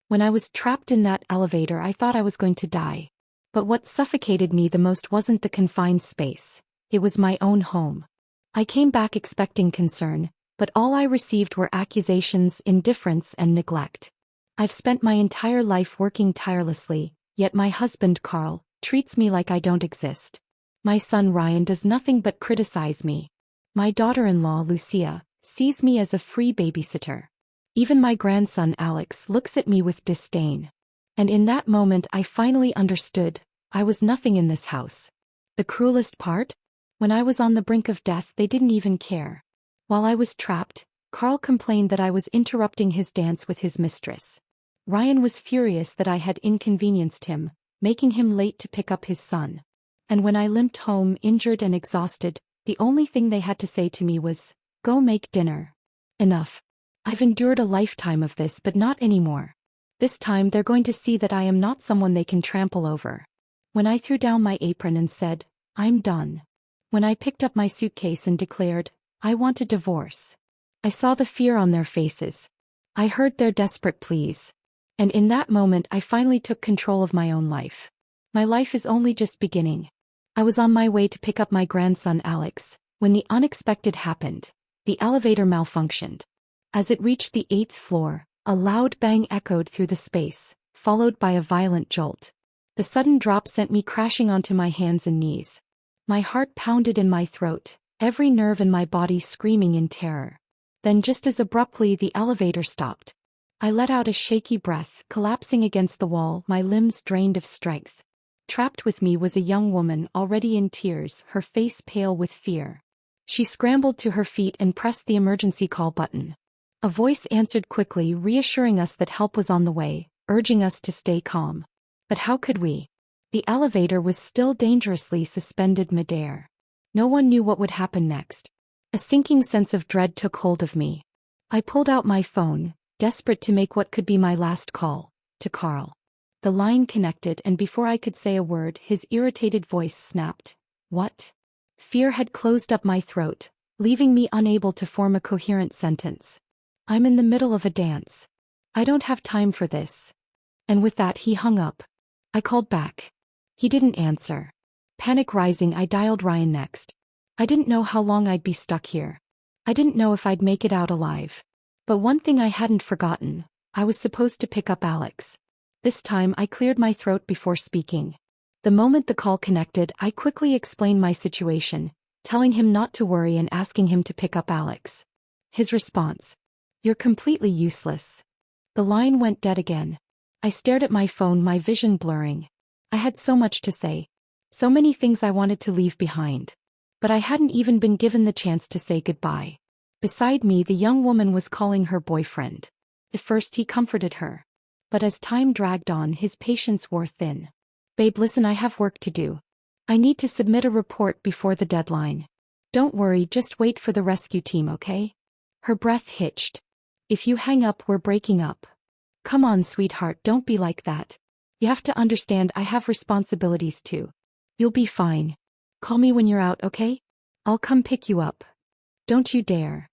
When I was trapped in that elevator, I thought I was going to die. But what suffocated me the most wasn't the confined space. It was my own home. I came back expecting concern, but all I received were accusations, indifference, and neglect. I've spent my entire life working tirelessly, yet my husband, Carl, treats me like I don't exist. My son Ryan does nothing but criticize me. My daughter-in-law, Lucia, sees me as a free babysitter. Even my grandson, Alex, looks at me with disdain. And in that moment I finally understood, I was nothing in this house. The cruelest part? When I was on the brink of death, they didn't even care. While I was trapped, Carl complained that I was interrupting his dance with his mistress. Ryan was furious that I had inconvenienced him, making him late to pick up his son. And when I limped home injured and exhausted, the only thing they had to say to me was, "Go make dinner." Enough. I've endured a lifetime of this, but not anymore. This time they're going to see that I am not someone they can trample over. When I threw down my apron and said, "I'm done." When I picked up my suitcase and declared, "I want a divorce." I saw the fear on their faces. I heard their desperate pleas. And in that moment I finally took control of my own life. My life is only just beginning. I was on my way to pick up my grandson Alex, when the unexpected happened. The elevator malfunctioned. As it reached the 8th floor, a loud bang echoed through the space, followed by a violent jolt. The sudden drop sent me crashing onto my hands and knees. My heart pounded in my throat, every nerve in my body screaming in terror. Then just as abruptly the elevator stopped. I let out a shaky breath, collapsing against the wall, my limbs drained of strength. Trapped with me was a young woman already in tears, her face pale with fear. She scrambled to her feet and pressed the emergency call button. A voice answered quickly, reassuring us that help was on the way, urging us to stay calm. But how could we? The elevator was still dangerously suspended midair. No one knew what would happen next. A sinking sense of dread took hold of me. I pulled out my phone, desperate to make what could be my last call, to Carl. The line connected, and before I could say a word, his irritated voice snapped. "What?" Fear had closed up my throat, leaving me unable to form a coherent sentence. "I'm in the middle of a dance. I don't have time for this." And with that he hung up. I called back. He didn't answer. Panic rising, I dialed Ryan next. I didn't know how long I'd be stuck here. I didn't know if I'd make it out alive. But one thing I hadn't forgotten, I was supposed to pick up Alex. This time I cleared my throat before speaking. The moment the call connected, I quickly explained my situation, telling him not to worry and asking him to pick up Alex. His response: "You're completely useless." The line went dead again. I stared at my phone, my vision blurring. I had so much to say. So many things I wanted to leave behind. But I hadn't even been given the chance to say goodbye. Beside me, the young woman was calling her boyfriend. At first he comforted her. But as time dragged on, his patience wore thin. "Babe, listen, I have work to do. I need to submit a report before the deadline. Don't worry, just wait for the rescue team, okay?" Her breath hitched. "If you hang up, we're breaking up." "Come on, sweetheart, don't be like that. You have to understand I have responsibilities too. You'll be fine. Call me when you're out, okay? I'll come pick you up. Don't you dare."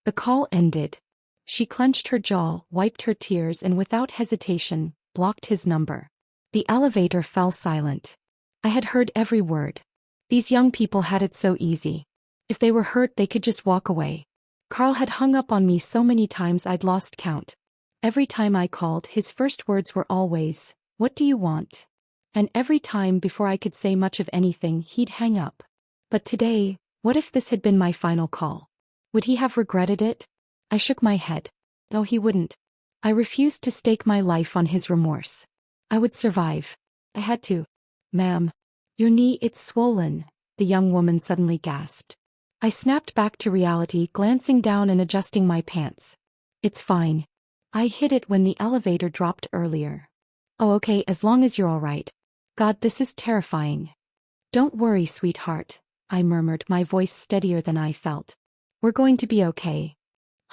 The call ended. She clenched her jaw, wiped her tears, and without hesitation, blocked his number. The elevator fell silent. I had heard every word. These young people had it so easy. If they were hurt, they could just walk away. Carl had hung up on me so many times I'd lost count. Every time I called, his first words were always, "What do you want?" And every time before I could say much of anything, he'd hang up. But today, what if this had been my final call? Would he have regretted it? I shook my head. No, he wouldn't. I refused to stake my life on his remorse. I would survive. I had to. "Ma'am, your knee, it's swollen," the young woman suddenly gasped. I snapped back to reality, glancing down and adjusting my pants. "It's fine. I hit it when the elevator dropped earlier." "Oh, okay, as long as you're all right." "God, this is terrifying." "Don't worry, sweetheart," I murmured, my voice steadier than I felt. "We're going to be okay."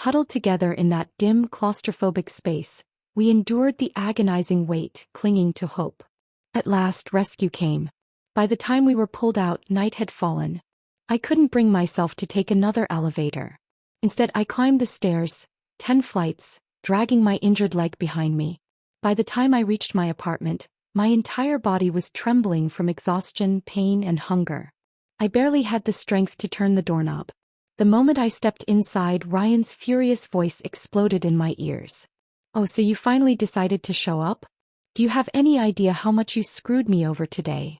Huddled together in that dim, claustrophobic space, we endured the agonizing wait, clinging to hope. At last, rescue came. By the time we were pulled out, night had fallen. I couldn't bring myself to take another elevator. Instead, I climbed the stairs, 10 flights, dragging my injured leg behind me. By the time I reached my apartment, my entire body was trembling from exhaustion, pain, and hunger. I barely had the strength to turn the doorknob. The moment I stepped inside, Ryan's furious voice exploded in my ears. "Oh, so you finally decided to show up? Do you have any idea how much you screwed me over today?"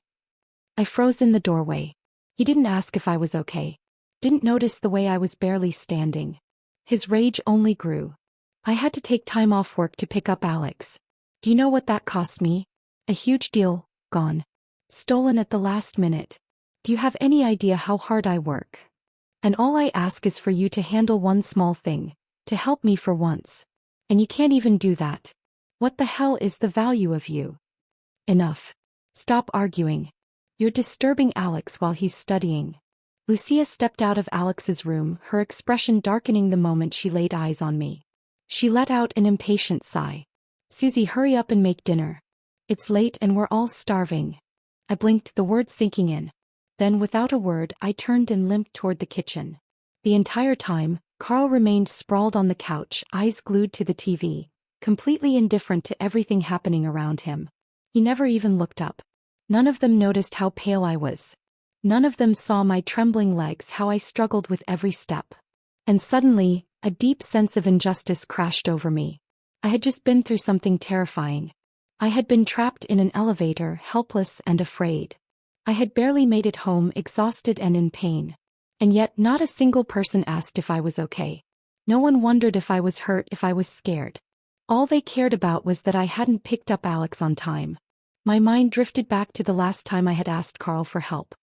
I froze in the doorway. He didn't ask if I was okay. Didn't notice the way I was barely standing. His rage only grew. I had to take time off work to pick up Alex. Do you know what that cost me? A huge deal, gone. Stolen at the last minute. Do you have any idea how hard I work? And all I ask is for you to handle one small thing, to help me for once. And you can't even do that. What the hell is the value of you? Enough. Stop arguing. You're disturbing Alex while he's studying. Lucia stepped out of Alex's room, her expression darkening the moment she laid eyes on me. She let out an impatient sigh. "Susie, hurry up and make dinner. It's late and we're all starving." I blinked, the words sinking in. Then, without a word, I turned and limped toward the kitchen. The entire time, Carl remained sprawled on the couch, eyes glued to the TV, completely indifferent to everything happening around him. He never even looked up. None of them noticed how pale I was. None of them saw my trembling legs, how I struggled with every step. And suddenly, a deep sense of injustice crashed over me. I had just been through something terrifying. I had been trapped in an elevator, helpless and afraid. I had barely made it home, exhausted and in pain. And yet not a single person asked if I was okay. No one wondered if I was hurt, if I was scared. All they cared about was that I hadn't picked up Alex on time. My mind drifted back to the last time I had asked Carl for help.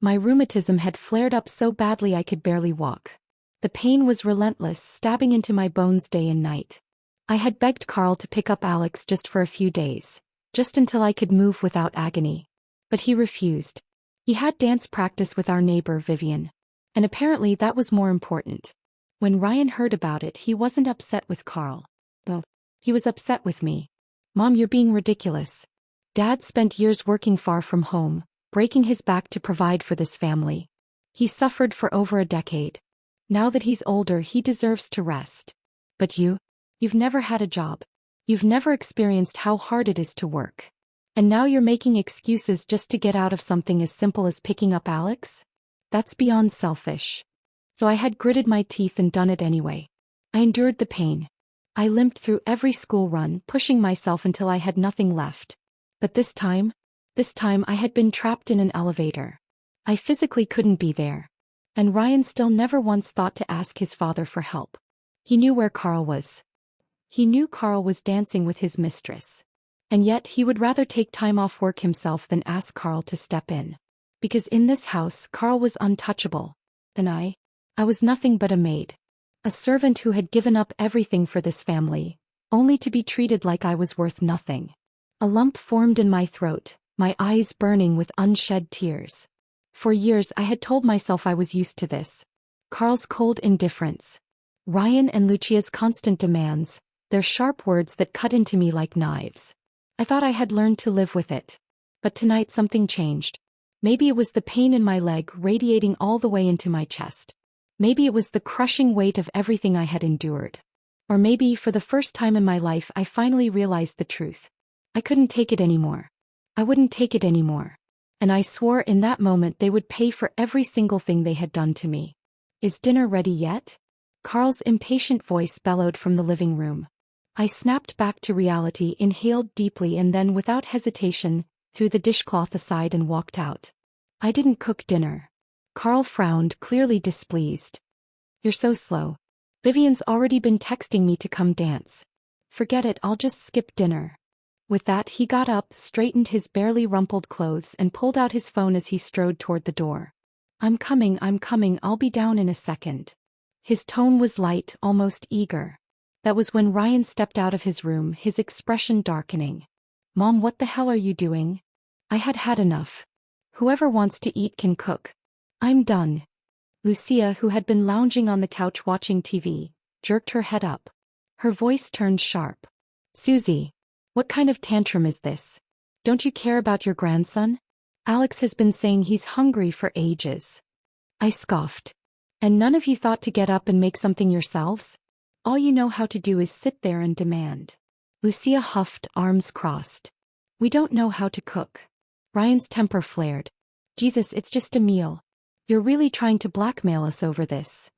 My rheumatism had flared up so badly I could barely walk. The pain was relentless, stabbing into my bones day and night. I had begged Carl to pick up Alex just for a few days, just until I could move without agony. But he refused. He had dance practice with our neighbor, Vivian. And apparently that was more important. When Ryan heard about it, he wasn't upset with Carl. Well, he was upset with me. "Mom, you're being ridiculous. Dad spent years working far from home, breaking his back to provide for this family. He suffered for over a decade. Now that he's older, he deserves to rest. But you've never had a job. You've never experienced how hard it is to work. And now you're making excuses just to get out of something as simple as picking up Alex? That's beyond selfish." So I had gritted my teeth and done it anyway. I endured the pain. I limped through every school run, pushing myself until I had nothing left. But this time I had been trapped in an elevator. I physically couldn't be there. And Ryan still never once thought to ask his father for help. He knew where Carl was. He knew Carl was dancing with his mistress. And yet he would rather take time off work himself than ask Carl to step in. Because in this house, Carl was untouchable. And I was nothing but a maid. A servant who had given up everything for this family, only to be treated like I was worth nothing. A lump formed in my throat, my eyes burning with unshed tears. For years I had told myself I was used to this. Carl's cold indifference. Ryan and Lucia's constant demands, their sharp words that cut into me like knives. I thought I had learned to live with it. But tonight something changed. Maybe it was the pain in my leg radiating all the way into my chest. Maybe it was the crushing weight of everything I had endured. Or maybe, for the first time in my life, I finally realized the truth. I couldn't take it anymore. I wouldn't take it anymore. And I swore in that moment they would pay for every single thing they had done to me. "Is dinner ready yet?" Carl's impatient voice bellowed from the living room. I snapped back to reality, inhaled deeply, and then, without hesitation, threw the dishcloth aside and walked out. I didn't cook dinner. Carl frowned, clearly displeased. "You're so slow. Vivian's already been texting me to come dance." "Forget it, I'll just skip dinner." With that, he got up, straightened his barely rumpled clothes, and pulled out his phone as he strode toward the door. I'm coming, I'll be down in a second." His tone was light, almost eager. That was when Ryan stepped out of his room, his expression darkening. "Mom, what the hell are you doing?" I had had enough. "Whoever wants to eat can cook. I'm done." Lucia, who had been lounging on the couch watching TV, jerked her head up. Her voice turned sharp. "Susie, what kind of tantrum is this? Don't you care about your grandson? Alex has been saying he's hungry for ages." I scoffed. "And none of you thought to get up and make something yourselves? All you know how to do is sit there and demand." Lucia huffed, arms crossed. We don't know how to cook. Ryan's temper flared. Jesus, it's just a meal. You're really trying to blackmail us over this.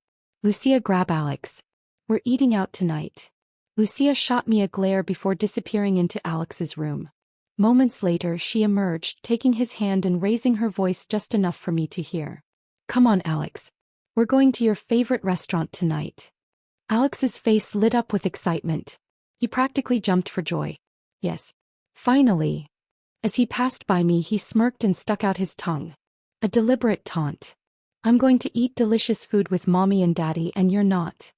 Lucia, grab Alex. We're eating out tonight. Lucia shot me a glare before disappearing into Alex's room. Moments later she emerged, taking his hand and raising her voice just enough for me to hear. Come on, Alex. We're going to your favorite restaurant tonight. Alex's face lit up with excitement. He practically jumped for joy. Yes. Finally. As he passed by me he smirked and stuck out his tongue. A deliberate taunt. I'm going to eat delicious food with mommy and daddy and you're not.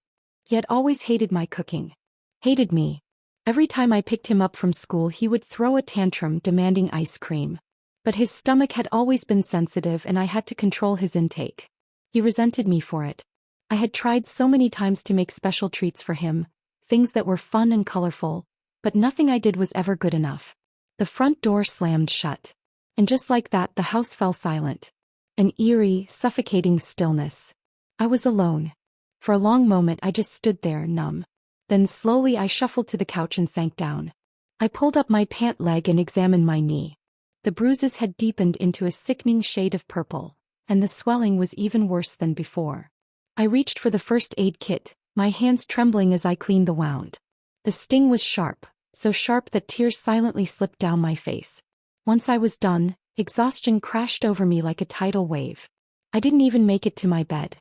He had always hated my cooking. Hated me. Every time I picked him up from school he would throw a tantrum demanding ice cream. But his stomach had always been sensitive and I had to control his intake. He resented me for it. I had tried so many times to make special treats for him, things that were fun and colorful, but nothing I did was ever good enough. The front door slammed shut. And just like that the house fell silent. An eerie, suffocating stillness. I was alone. For a long moment I just stood there, numb. Then slowly I shuffled to the couch and sank down. I pulled up my pant leg and examined my knee. The bruises had deepened into a sickening shade of purple, and the swelling was even worse than before. I reached for the first aid kit, my hands trembling as I cleaned the wound. The sting was sharp, so sharp that tears silently slipped down my face. Once I was done, exhaustion crashed over me like a tidal wave. I didn't even make it to my bed.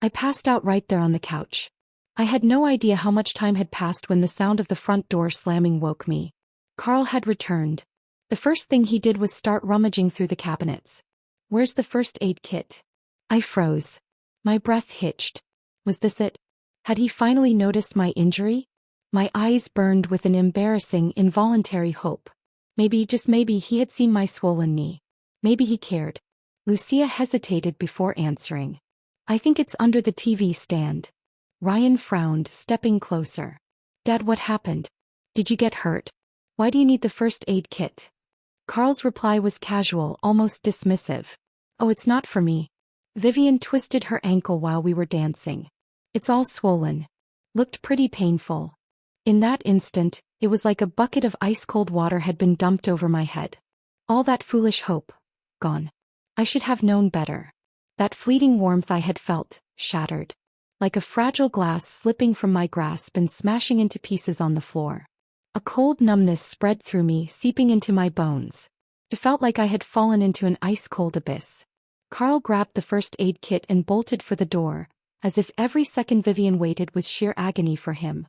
I passed out right there on the couch. I had no idea how much time had passed when the sound of the front door slamming woke me. Carl had returned. The first thing he did was start rummaging through the cabinets. Where's the first aid kit? I froze. My breath hitched. Was this it? Had he finally noticed my injury? My eyes burned with an embarrassing, involuntary hope. Maybe, just maybe, he had seen my swollen knee. Maybe he cared. Lucia hesitated before answering. I think it's under the TV stand. Ryan frowned, stepping closer. Dad, what happened? Did you get hurt? Why do you need the first aid kit? Carl's reply was casual, almost dismissive. Oh, it's not for me. Vivian twisted her ankle while we were dancing. It's all swollen. Looked pretty painful. In that instant, it was like a bucket of ice-cold water had been dumped over my head. All that foolish hope. Gone. I should have known better. That fleeting warmth I had felt, shattered. Like a fragile glass slipping from my grasp and smashing into pieces on the floor. A cold numbness spread through me, seeping into my bones. It felt like I had fallen into an ice-cold abyss. Carl grabbed the first aid kit and bolted for the door, as if every second Vivian waited was sheer agony for him.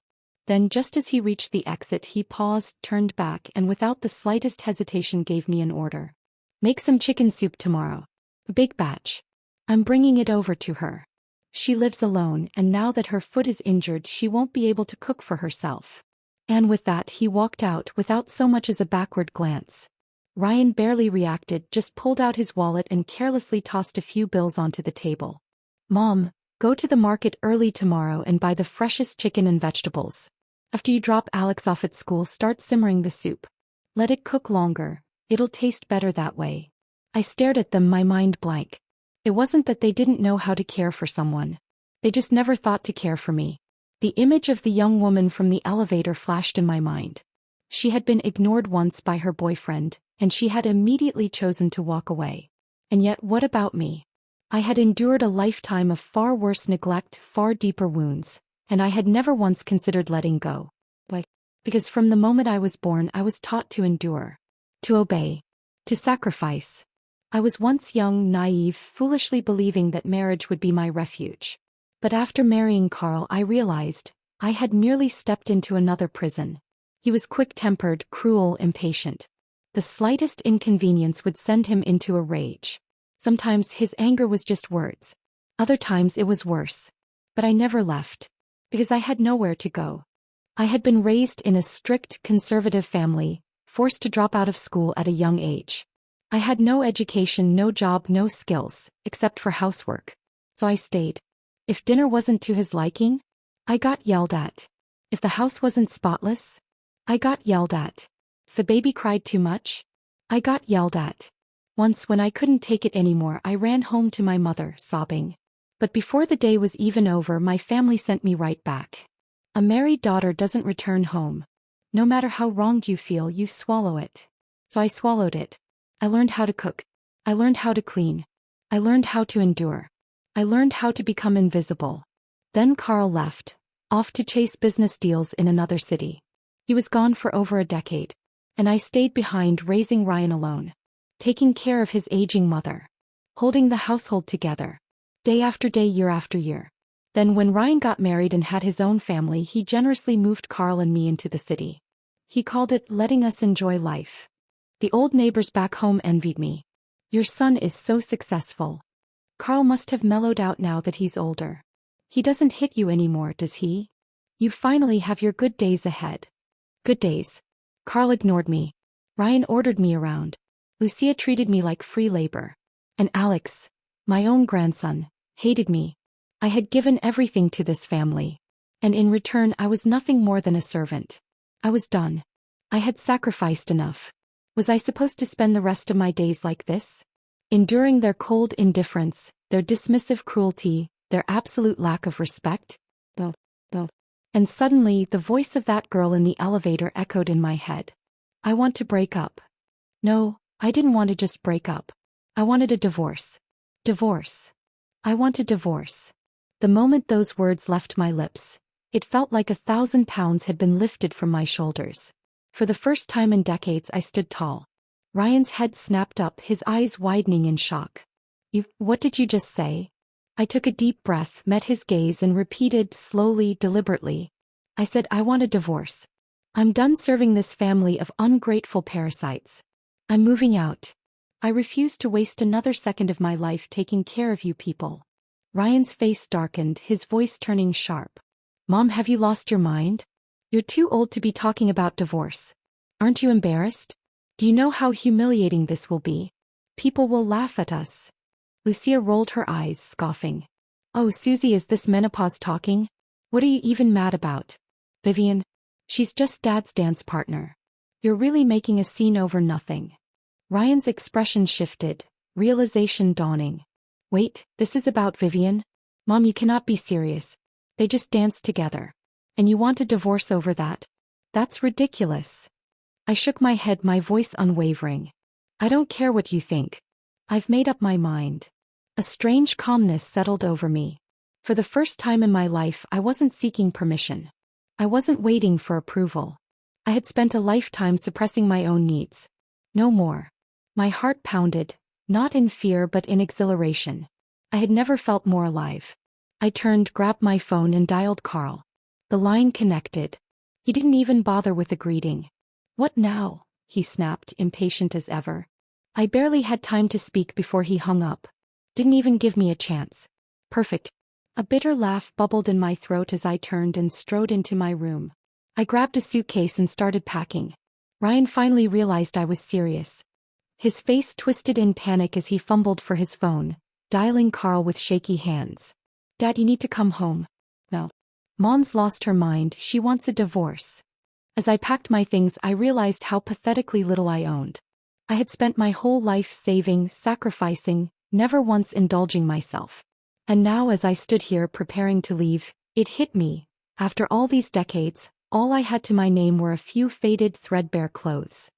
Then just as he reached the exit he paused, turned back and without the slightest hesitation gave me an order. Make some chicken soup tomorrow. A big batch. I'm bringing it over to her. She lives alone and now that her foot is injured she won't be able to cook for herself. And with that he walked out without so much as a backward glance. Ryan barely reacted, just pulled out his wallet and carelessly tossed a few bills onto the table. Mom, go to the market early tomorrow and buy the freshest chicken and vegetables. After you drop Alex off at school start simmering the soup. Let it cook longer, it'll taste better that way. I stared at them, my mind blank. It wasn't that they didn't know how to care for someone. They just never thought to care for me. The image of the young woman from the elevator flashed in my mind. She had been ignored once by her boyfriend, and she had immediately chosen to walk away. And yet what about me? I had endured a lifetime of far worse neglect, far deeper wounds, and I had never once considered letting go. Why? Because from the moment I was born I was taught to endure. To obey. To sacrifice. I was once young, naive, foolishly believing that marriage would be my refuge. But after marrying Carl I realized I had merely stepped into another prison. He was quick-tempered, cruel, impatient. The slightest inconvenience would send him into a rage. Sometimes his anger was just words. Other times it was worse. But I never left. Because I had nowhere to go. I had been raised in a strict, conservative family, forced to drop out of school at a young age. I had no education, no job, no skills, except for housework. So I stayed. If dinner wasn't to his liking, I got yelled at. If the house wasn't spotless, I got yelled at. If the baby cried too much, I got yelled at. Once when I couldn't take it anymore I ran home to my mother, sobbing. But before the day was even over my family sent me right back. A married daughter doesn't return home. No matter how wronged you feel, you swallow it. So I swallowed it. I learned how to cook. I learned how to clean. I learned how to endure. I learned how to become invisible. Then Carl left, off to chase business deals in another city. He was gone for over a decade. And I stayed behind raising Ryan alone, taking care of his aging mother, holding the household together, day after day, year after year. Then when Ryan got married and had his own family, he generously moved Carl and me into the city. He called it letting us enjoy life. The old neighbors back home envied me. Your son is so successful. Carl must have mellowed out now that he's older. He doesn't hit you anymore, does he? You finally have your good days ahead. Good days. Carl ignored me. Ryan ordered me around. Lucia treated me like free labor. And Alex, my own grandson, hated me. I had given everything to this family. And in return I was nothing more than a servant. I was done. I had sacrificed enough. Was I supposed to spend the rest of my days like this? Enduring their cold indifference, their dismissive cruelty, their absolute lack of respect? No. And suddenly the voice of that girl in the elevator echoed in my head. I want to break up. No, I didn't want to just break up. I wanted a divorce. Divorce. I want a divorce. The moment those words left my lips, it felt like 1,000 pounds had been lifted from my shoulders. For the first time in decades I stood tall. Ryan's head snapped up, his eyes widening in shock. What did you just say? I took a deep breath, met his gaze and repeated slowly, deliberately. I said I want a divorce. I'm done serving this family of ungrateful parasites. I'm moving out. I refuse to waste another second of my life taking care of you people. Ryan's face darkened, his voice turning sharp. Mom, have you lost your mind? You're too old to be talking about divorce. Aren't you embarrassed? Do you know how humiliating this will be? People will laugh at us. Lucia rolled her eyes, scoffing. Oh, Susie, is this menopause talking? What are you even mad about? Vivian? She's just Dad's dance partner. You're really making a scene over nothing. Ryan's expression shifted, realization dawning. Wait, this is about Vivian? Mom, you cannot be serious. They just danced together. And you want a divorce over that? That's ridiculous. I shook my head, my voice unwavering. I don't care what you think. I've made up my mind. A strange calmness settled over me. For the first time in my life, I wasn't seeking permission. I wasn't waiting for approval. I had spent a lifetime suppressing my own needs. No more. My heart pounded, not in fear but in exhilaration. I had never felt more alive. I turned, grabbed my phone and dialed Carl. The line connected. He didn't even bother with a greeting. What now? He snapped, impatient as ever. I barely had time to speak before he hung up. Didn't even give me a chance. Perfect. A bitter laugh bubbled in my throat as I turned and strode into my room. I grabbed a suitcase and started packing. Ryan finally realized I was serious. His face twisted in panic as he fumbled for his phone, dialing Carl with shaky hands. Dad, you need to come home. No. Mom's lost her mind, she wants a divorce. As I packed my things, I realized how pathetically little I owned. I had spent my whole life saving, sacrificing, never once indulging myself. And now as I stood here preparing to leave, it hit me. After all these decades, all I had to my name were a few faded, threadbare clothes.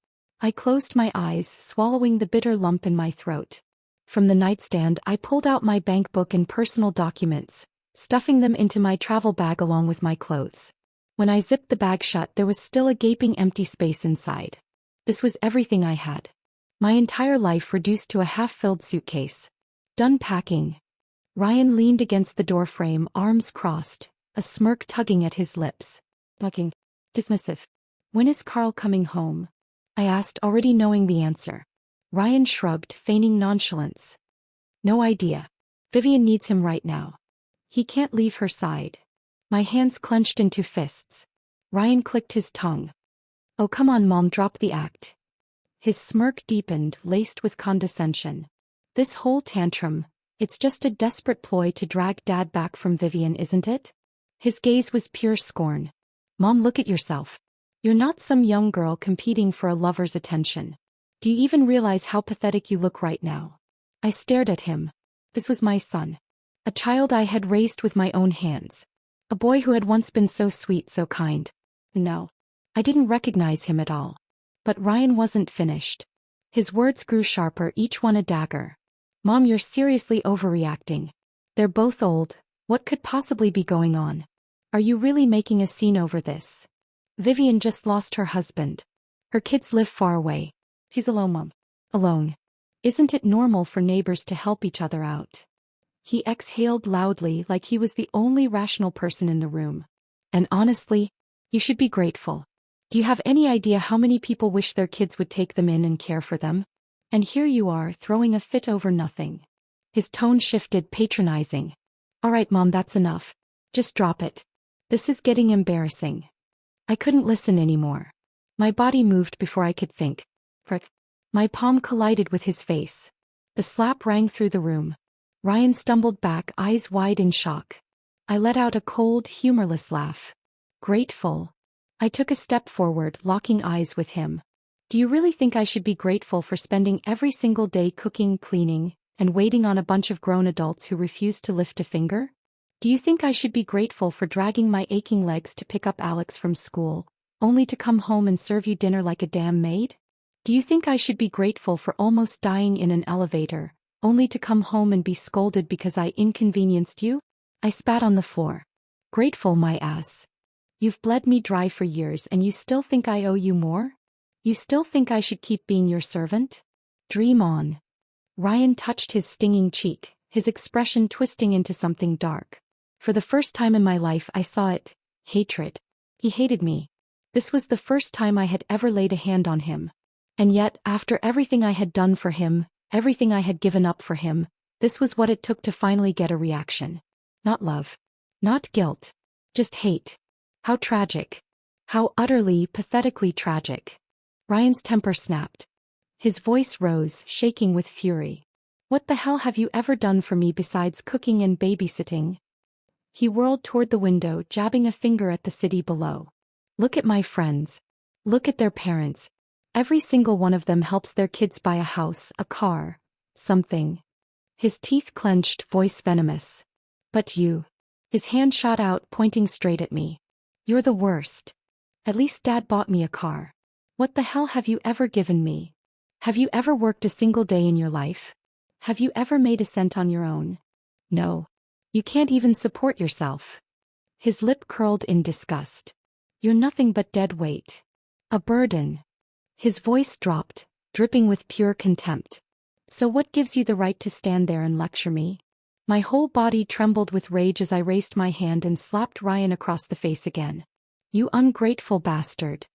I closed my eyes, swallowing the bitter lump in my throat. From the nightstand I pulled out my bank book and personal documents, stuffing them into my travel bag along with my clothes. When I zipped the bag shut, there was still a gaping empty space inside. This was everything I had. My entire life reduced to a half-filled suitcase. Done packing. Ryan leaned against the doorframe, arms crossed, a smirk tugging at his lips. Bucking. Dismissive. When is Carl coming home? I asked, already knowing the answer. Ryan shrugged, feigning nonchalance. No idea. Vivian needs him right now. He can't leave her side. My hands clenched into fists. Ryan clicked his tongue. Oh, come on, Mom, drop the act. His smirk deepened, laced with condescension. This whole tantrum, it's just a desperate ploy to drag Dad back from Vivian, isn't it? His gaze was pure scorn. Mom, look at yourself. You're not some young girl competing for a lover's attention. Do you even realize how pathetic you look right now? I stared at him. This was my son. A child I had raised with my own hands. A boy who had once been so sweet, so kind. And now, I didn't recognize him at all. But Ryan wasn't finished. His words grew sharper, each one a dagger. Mom, you're seriously overreacting. They're both old. What could possibly be going on? Are you really making a scene over this? Vivian just lost her husband. Her kids live far away. He's alone, Mom. Alone. Isn't it normal for neighbors to help each other out? He exhaled loudly like he was the only rational person in the room. And honestly, you should be grateful. Do you have any idea how many people wish their kids would take them in and care for them? And here you are, throwing a fit over nothing. His tone shifted, patronizing. All right, Mom, that's enough. Just drop it. This is getting embarrassing. I couldn't listen anymore. My body moved before I could think. Frick. My palm collided with his face. The slap rang through the room. Ryan stumbled back, eyes wide in shock. I let out a cold, humorless laugh. Grateful. I took a step forward, locking eyes with him. Do you really think I should be grateful for spending every single day cooking, cleaning, and waiting on a bunch of grown adults who refuse to lift a finger? Do you think I should be grateful for dragging my aching legs to pick up Alex from school, only to come home and serve you dinner like a damn maid? Do you think I should be grateful for almost dying in an elevator, only to come home and be scolded because I inconvenienced you? I spat on the floor. Grateful, my ass. You've bled me dry for years and you still think I owe you more? You still think I should keep being your servant? Dream on. Ryan touched his stinging cheek, his expression twisting into something dark. For the first time in my life I saw it. Hatred. He hated me. This was the first time I had ever laid a hand on him. And yet, after everything I had done for him, everything I had given up for him, this was what it took to finally get a reaction. Not love. Not guilt. Just hate. How tragic. How utterly, pathetically tragic. Ryan's temper snapped. His voice rose, shaking with fury. What the hell have you ever done for me besides cooking and babysitting? He whirled toward the window, jabbing a finger at the city below. Look at my friends. Look at their parents. Every single one of them helps their kids buy a house, a car, something. His teeth clenched, voice venomous. But you. His hand shot out, pointing straight at me. You're the worst. At least Dad bought me a car. What the hell have you ever given me? Have you ever worked a single day in your life? Have you ever made a cent on your own? No. You can't even support yourself. His lip curled in disgust. You're nothing but dead weight. A burden. His voice dropped, dripping with pure contempt. So what gives you the right to stand there and lecture me? My whole body trembled with rage as I raised my hand and slapped Ryan across the face again. You ungrateful bastard.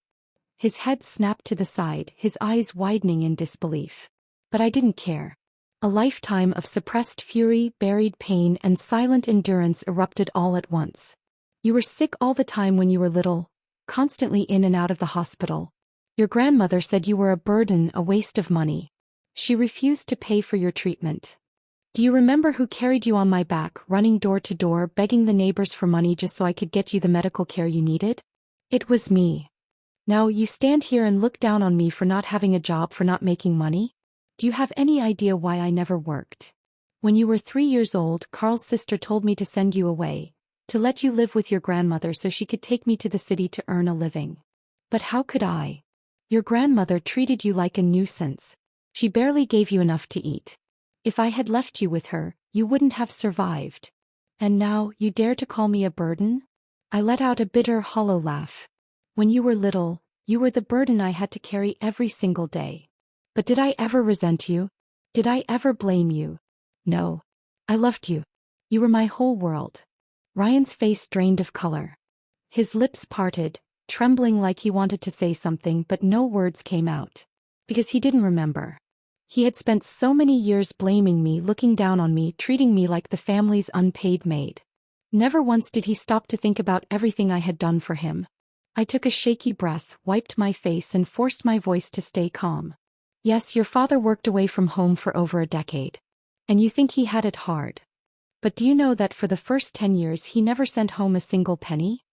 His head snapped to the side, his eyes widening in disbelief. But I didn't care. A lifetime of suppressed fury, buried pain, and silent endurance erupted all at once. You were sick all the time when you were little, constantly in and out of the hospital. Your grandmother said you were a burden, a waste of money. She refused to pay for your treatment. Do you remember who carried you on my back, running door to door, begging the neighbors for money just so I could get you the medical care you needed? It was me. Now you stand here and look down on me for not having a job, for not making money? Do you have any idea why I never worked? When you were 3 years old, Carl's sister told me to send you away, to let you live with your grandmother so she could take me to the city to earn a living. But how could I? Your grandmother treated you like a nuisance. She barely gave you enough to eat. If I had left you with her, you wouldn't have survived. And now, you dare to call me a burden? I let out a bitter, hollow laugh. When you were little, you were the burden I had to carry every single day. But did I ever resent you? Did I ever blame you? No. I loved you. You were my whole world. Ryan's face drained of color. His lips parted, trembling like he wanted to say something, but no words came out. Because he didn't remember. He had spent so many years blaming me, looking down on me, treating me like the family's unpaid maid. Never once did he stop to think about everything I had done for him. I took a shaky breath, wiped my face, and forced my voice to stay calm. Yes, your father worked away from home for over a decade. And you think he had it hard. But do you know that for the first 10 years he never sent home a single penny?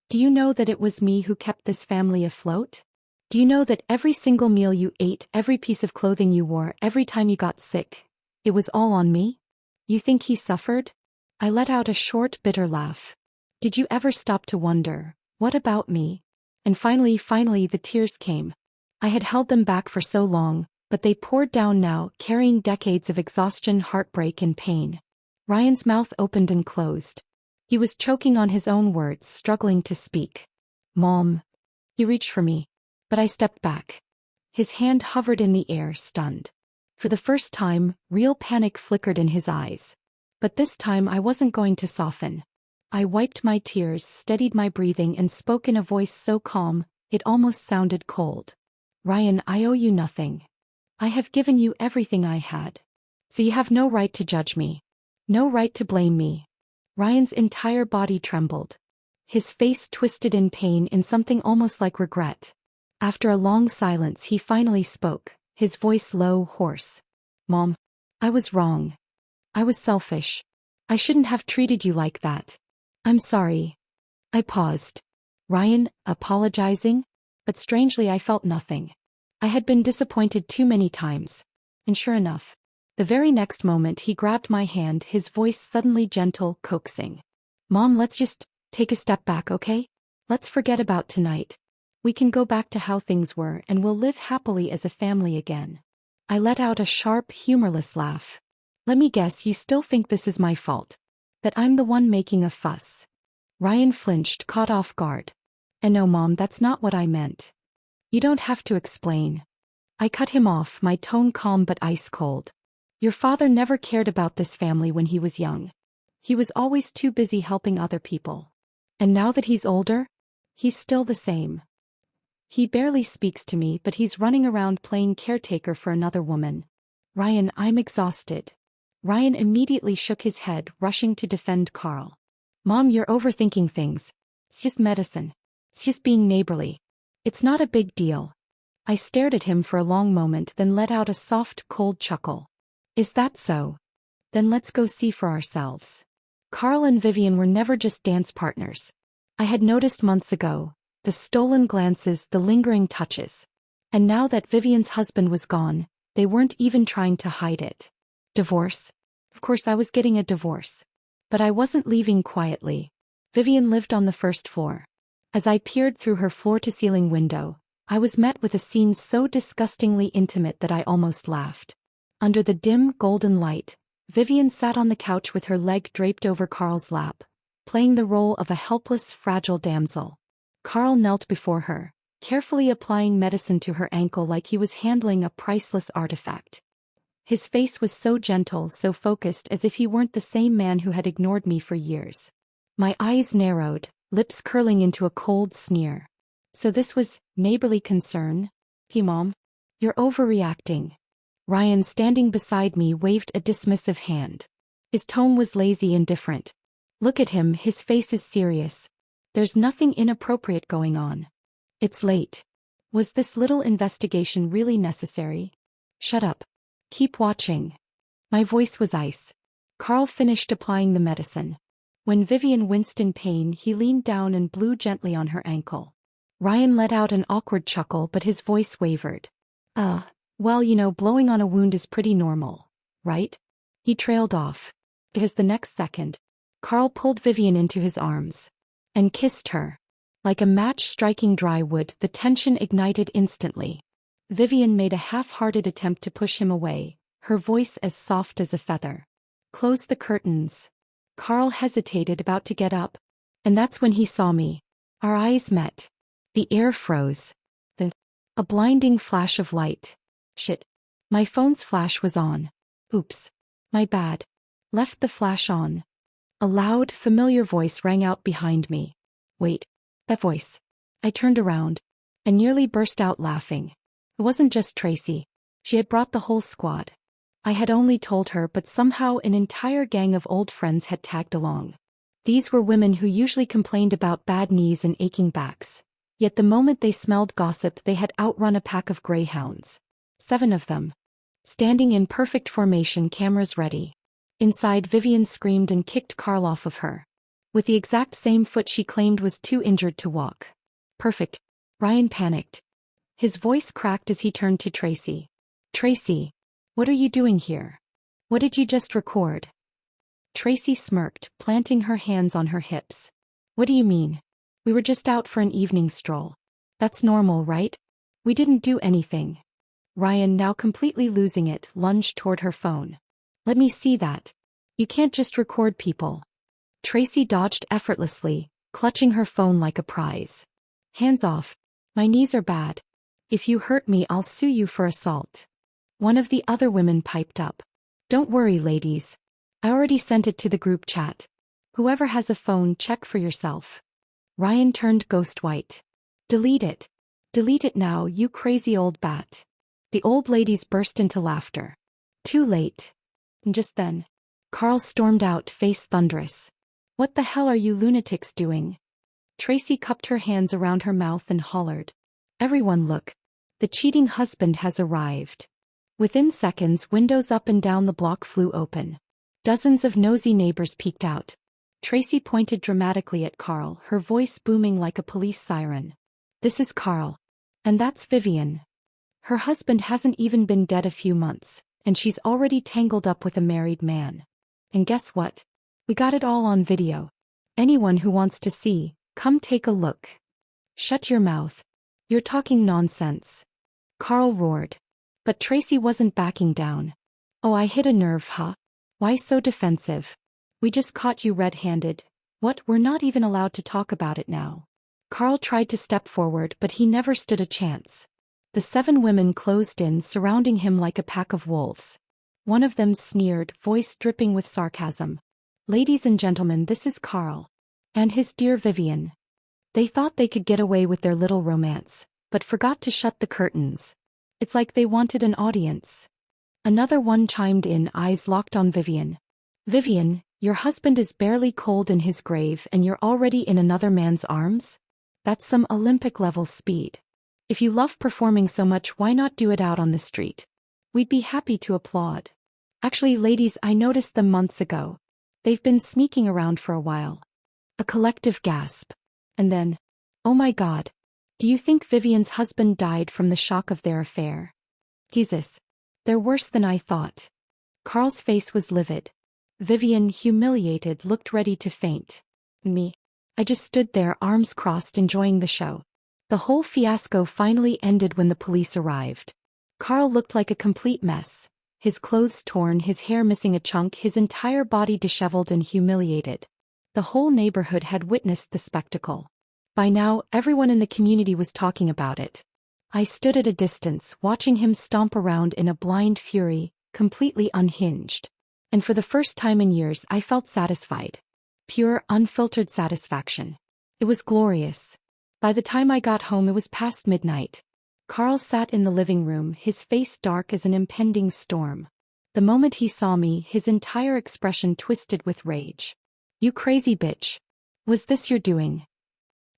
Do you know that it was me who kept this family afloat? Do you know that every single meal you ate, every piece of clothing you wore, every time you got sick, it was all on me? You think he suffered? I let out a short, bitter laugh. Did you ever stop to wonder, what about me? And finally the tears came. I had held them back for so long, but they poured down now, carrying decades of exhaustion, heartbreak, and pain. Ryan's mouth opened and closed. He was choking on his own words, struggling to speak. Mom. He reached for me, but I stepped back. His hand hovered in the air, stunned. For the first time, real panic flickered in his eyes. But this time I wasn't going to soften. I wiped my tears, steadied my breathing, and spoke in a voice so calm, it almost sounded cold. Ryan, I owe you nothing. I have given you everything I had. So you have no right to judge me. No right to blame me. Ryan's entire body trembled. His face twisted in pain, in something almost like regret. After a long silence he finally spoke, his voice low, hoarse. Mom. I was wrong. I was selfish. I shouldn't have treated you like that. I'm sorry. I paused. Ryan, apologizing? But strangely I felt nothing. I had been disappointed too many times. And sure enough, the very next moment he grabbed my hand, his voice suddenly gentle, coaxing. Mom, let's just take a step back, okay? Let's forget about tonight. We can go back to how things were and we'll live happily as a family again. I let out a sharp, humorless laugh. Let me guess, you still think this is my fault. That I'm the one making a fuss. Ryan flinched, caught off guard. And no, Mom, that's not what I meant. You don't have to explain. I cut him off, my tone calm but ice cold. Your father never cared about this family when he was young. He was always too busy helping other people. And now that he's older, he's still the same. He barely speaks to me, but he's running around playing caretaker for another woman. Ryan, I'm exhausted. Ryan immediately shook his head, rushing to defend Carl. Mom, you're overthinking things. It's just medicine. It's just being neighborly. It's not a big deal. I stared at him for a long moment, then let out a soft, cold chuckle. Is that so? Then let's go see for ourselves. Carl and Vivian were never just dance partners. I had noticed months ago. The stolen glances, the lingering touches. And now that Vivian's husband was gone, they weren't even trying to hide it. Divorce? Of course I was getting a divorce. But I wasn't leaving quietly. Vivian lived on the first floor. As I peered through her floor-to-ceiling window, I was met with a scene so disgustingly intimate that I almost laughed. Under the dim, golden light, Vivian sat on the couch with her leg draped over Carl's lap, playing the role of a helpless, fragile damsel. Carl knelt before her, carefully applying medicine to her ankle like he was handling a priceless artifact. His face was so gentle, so focused, as if he weren't the same man who had ignored me for years. My eyes narrowed, lips curling into a cold sneer. So this was neighborly concern? Mom? You're overreacting. Ryan, standing beside me, waved a dismissive hand. His tone was lazy, indifferent. Look at him, his face is serious. There's nothing inappropriate going on. It's late. Was this little investigation really necessary? Shut up. Keep watching. My voice was ice. Carl finished applying the medicine. When Vivian winced in pain, he leaned down and blew gently on her ankle. Ryan let out an awkward chuckle, but his voice wavered. Well, blowing on a wound is pretty normal, right? He trailed off. Because the next second, Carl pulled Vivian into his arms. And kissed her. Like a match striking dry wood, the tension ignited instantly. Vivian made a half-hearted attempt to push him away, her voice as soft as a feather. Close the curtains. Carl hesitated, about to get up. And that's when he saw me. Our eyes met. The air froze. A blinding flash of light. Shit. My phone's flash was on. Oops. My bad. Left the flash on. A loud, familiar voice rang out behind me. Wait. That voice. I turned around. And nearly burst out laughing. It wasn't just Tracy. She had brought the whole squad. I had only told her, but somehow an entire gang of old friends had tagged along. These were women who usually complained about bad knees and aching backs. Yet the moment they smelled gossip, they had outrun a pack of greyhounds. 7 of them. Standing in perfect formation, cameras ready. Inside, Vivian screamed and kicked Carl off of her. With the exact same foot she claimed was too injured to walk. Perfect. Ryan panicked. His voice cracked as he turned to Tracy. Tracy. What are you doing here? What did you just record? Tracy smirked, planting her hands on her hips. What do you mean? We were just out for an evening stroll. That's normal, right? We didn't do anything. Ryan, now completely losing it, lunged toward her phone. Let me see that. You can't just record people. Tracy dodged effortlessly, clutching her phone like a prize. Hands off. My knees are bad. If you hurt me, I'll sue you for assault. One of the other women piped up. Don't worry, ladies. I already sent it to the group chat. Whoever has a phone, check for yourself. Ryan turned ghost white. Delete it. Delete it now, you crazy old bat. The old ladies burst into laughter. Too late. And just then, Carl stormed out, face thunderous. What the hell are you lunatics doing? Tracy cupped her hands around her mouth and hollered. Everyone look. The cheating husband has arrived. Within seconds, windows up and down the block flew open. Dozens of nosy neighbors peeked out. Tracy pointed dramatically at Carl, her voice booming like a police siren. This is Carl. And that's Vivian. Her husband hasn't even been dead a few months, and she's already tangled up with a married man. And guess what? We got it all on video. Anyone who wants to see, come take a look. Shut your mouth. You're talking nonsense. Carl roared. But Tracy wasn't backing down. Oh, I hit a nerve, huh? Why so defensive? We just caught you red-handed. What, we're not even allowed to talk about it now. Carl tried to step forward, but he never stood a chance. The 7 women closed in, surrounding him like a pack of wolves. One of them sneered, voice dripping with sarcasm. Ladies and gentlemen, this is Carl. And his dear Vivian. They thought they could get away with their little romance, but forgot to shut the curtains. It's like they wanted an audience. Another one chimed in, eyes locked on Vivian. Vivian, your husband is barely cold in his grave and you're already in another man's arms? That's some Olympic-level speed. If you love performing so much, why not do it out on the street? We'd be happy to applaud. Actually, ladies, I noticed them months ago. They've been sneaking around for a while. A collective gasp. And then, oh my God. Do you think Vivian's husband died from the shock of their affair? Jesus. They're worse than I thought. Carl's face was livid. Vivian, humiliated, looked ready to faint. Me. I just stood there, arms crossed, enjoying the show. The whole fiasco finally ended when the police arrived. Carl looked like a complete mess. His clothes torn, his hair missing a chunk, his entire body disheveled and humiliated. The whole neighborhood had witnessed the spectacle. By now, everyone in the community was talking about it. I stood at a distance, watching him stomp around in a blind fury, completely unhinged. And for the first time in years, I felt satisfied. Pure, unfiltered satisfaction. It was glorious. By the time I got home, it was past midnight. Carl sat in the living room, his face dark as an impending storm. The moment he saw me, his entire expression twisted with rage. You crazy bitch. Was this your doing?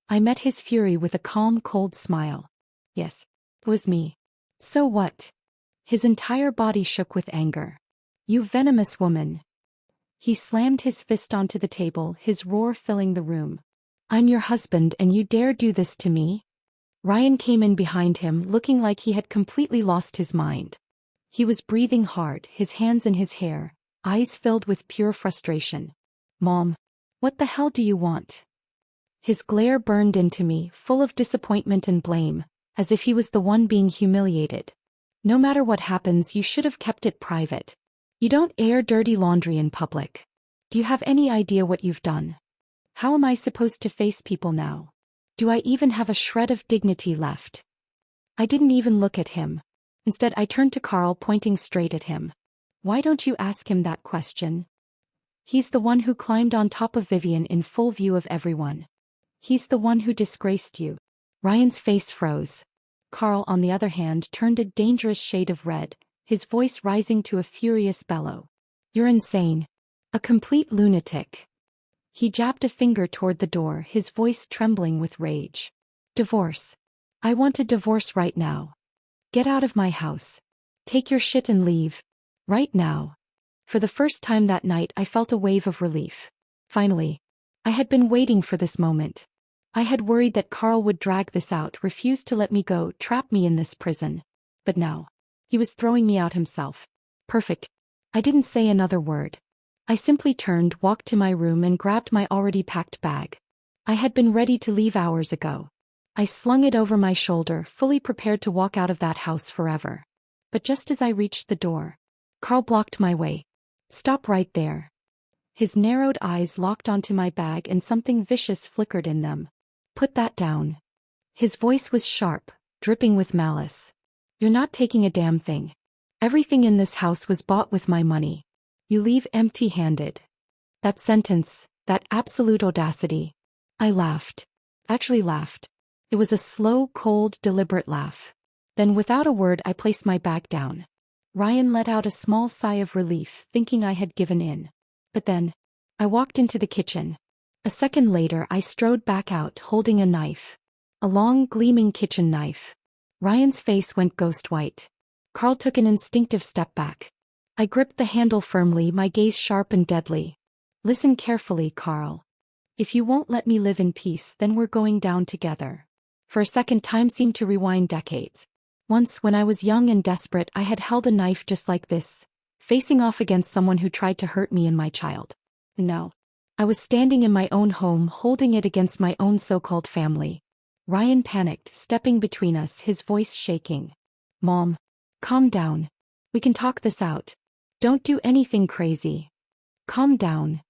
I met his fury with a calm, cold smile. Yes, it was me. So what? His entire body shook with anger. You venomous woman. He slammed his fist onto the table, his roar filling the room. I'm your husband and you dare do this to me? Ryan came in behind him, looking like he had completely lost his mind. He was breathing hard, his hands in his hair, eyes filled with pure frustration. Mom, what the hell do you want? His glare burned into me, full of disappointment and blame, as if he was the one being humiliated. No matter what happens, you should have kept it private. You don't air dirty laundry in public. Do you have any idea what you've done? How am I supposed to face people now? Do I even have a shred of dignity left? I didn't even look at him. Instead, I turned to Carl, pointing straight at him. Why don't you ask him that question? He's the one who climbed on top of Vivian in full view of everyone. He's the one who disgraced you. Ryan's face froze. Carl, on the other hand, turned a dangerous shade of red, his voice rising to a furious bellow. You're insane. A complete lunatic. He jabbed a finger toward the door, his voice trembling with rage. Divorce. I want a divorce right now. Get out of my house. Take your shit and leave. Right now. For the first time that night, I felt a wave of relief. Finally. I had been waiting for this moment. I had worried that Carl would drag this out, refuse to let me go, trap me in this prison. But now. He was throwing me out himself. Perfect. I didn't say another word. I simply turned, walked to my room and grabbed my already packed bag. I had been ready to leave hours ago. I slung it over my shoulder, fully prepared to walk out of that house forever. But just as I reached the door, Carl blocked my way. "Stop right there." His narrowed eyes locked onto my bag and something vicious flickered in them. "Put that down." His voice was sharp, dripping with malice. "You're not taking a damn thing. Everything in this house was bought with my money. You leave empty-handed." That sentence, that absolute audacity. I laughed. Actually laughed. It was a slow, cold, deliberate laugh. Then without a word I placed my bag down. Ryan let out a small sigh of relief, thinking I had given in. But then, I walked into the kitchen. A second later I strode back out holding a knife. A long, gleaming kitchen knife. Ryan's face went ghost white. Carl took an instinctive step back. I gripped the handle firmly, my gaze sharp and deadly. "Listen carefully, Carl. If you won't let me live in peace, then we're going down together." For a second, time seemed to rewind decades. Once, when I was young and desperate, I had held a knife just like this, facing off against someone who tried to hurt me and my child. No. I was standing in my own home, holding it against my own so-called family. Ryan panicked, stepping between us, his voice shaking. "Mom. Calm down. We can talk this out. Don't do anything crazy. Calm down."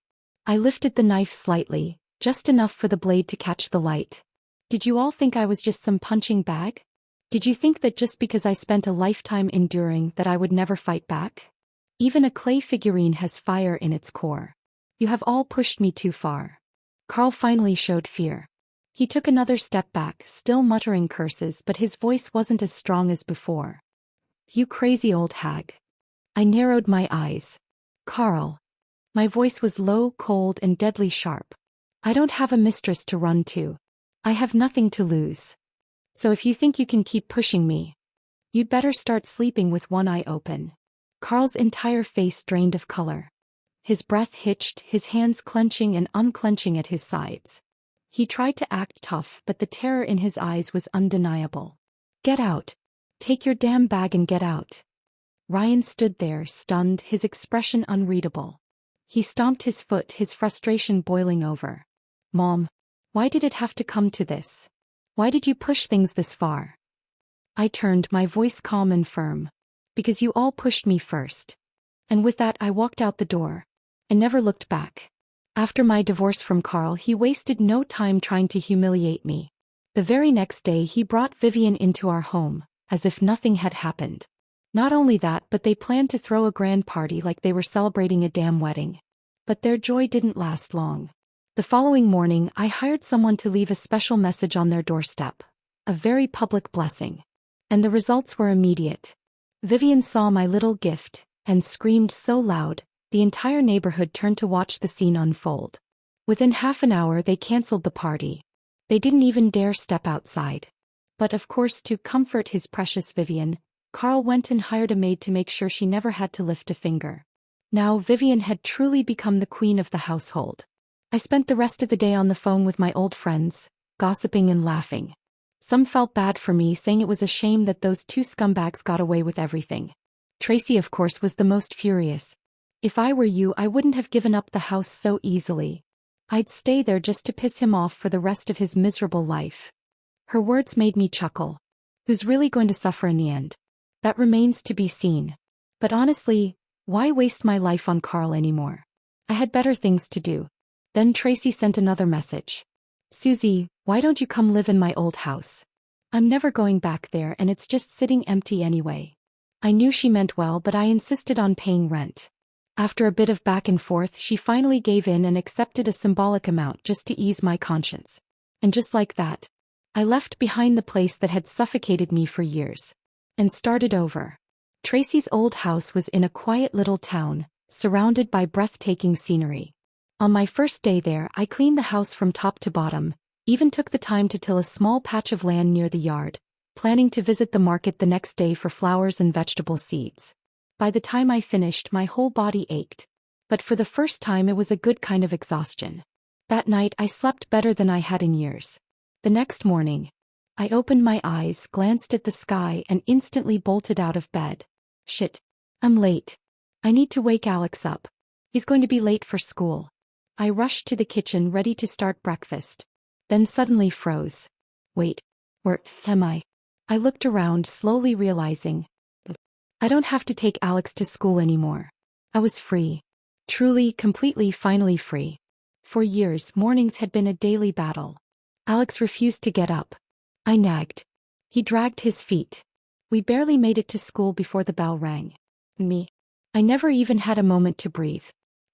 I lifted the knife slightly, just enough for the blade to catch the light. "Did you all think I was just some punching bag? Did you think that just because I spent a lifetime enduring that I would never fight back? Even a clay figurine has fire in its core. You have all pushed me too far." Carl finally showed fear. He took another step back, still muttering curses, but his voice wasn't as strong as before. "You crazy old hag." I narrowed my eyes. "Carl." My voice was low, cold, and deadly sharp. "I don't have a mistress to run to. I have nothing to lose. So if you think you can keep pushing me, you'd better start sleeping with one eye open." Carl's entire face drained of color. His breath hitched, his hands clenching and unclenching at his sides. He tried to act tough, but the terror in his eyes was undeniable. "Get out. Take your damn bag and get out." Ryan stood there, stunned, his expression unreadable. He stomped his foot, his frustration boiling over. "Mom, why did it have to come to this? Why did you push things this far?" I turned, my voice calm and firm. "Because you all pushed me first." And with that I walked out the door. And never looked back. After my divorce from Carl, he wasted no time trying to humiliate me. The very next day he brought Vivian into our home, as if nothing had happened. Not only that, but they planned to throw a grand party like they were celebrating a damn wedding. But their joy didn't last long. The following morning I hired someone to leave a special message on their doorstep. A very public blessing. And the results were immediate. Vivian saw my little gift, and screamed so loud, the entire neighborhood turned to watch the scene unfold. Within half an hour they canceled the party. They didn't even dare step outside. But of course, to comfort his precious Vivian, Carl went and hired a maid to make sure she never had to lift a finger. Now Vivian had truly become the queen of the household. I spent the rest of the day on the phone with my old friends, gossiping and laughing. Some felt bad for me, saying it was a shame that those two scumbags got away with everything. Tracy, of course, was the most furious. "If I were you, I wouldn't have given up the house so easily. I'd stay there just to piss him off for the rest of his miserable life." Her words made me chuckle. Who's really going to suffer in the end? That remains to be seen. But honestly, why waste my life on Carl anymore? I had better things to do. Then Tracy sent another message. "Susie, why don't you come live in my old house? I'm never going back there and it's just sitting empty anyway." I knew she meant well, but I insisted on paying rent. After a bit of back and forth, she finally gave in and accepted a symbolic amount just to ease my conscience. And just like that, I left behind the place that had suffocated me for years. And started over. Tracy's old house was in a quiet little town, surrounded by breathtaking scenery. On my first day there, I cleaned the house from top to bottom, even took the time to till a small patch of land near the yard, planning to visit the market the next day for flowers and vegetable seeds. By the time I finished, my whole body ached. But for the first time it was a good kind of exhaustion. That night I slept better than I had in years. The next morning, I opened my eyes, glanced at the sky, and instantly bolted out of bed. Shit. I'm late. I need to wake Alex up. He's going to be late for school. I rushed to the kitchen ready to start breakfast. Then suddenly froze. Wait. Where am I? I looked around, slowly realizing I don't have to take Alex to school anymore. I was free. Truly, completely, finally free. For years, mornings had been a daily battle. Alex refused to get up. I nagged. He dragged his feet. We barely made it to school before the bell rang. Me. I never even had a moment to breathe.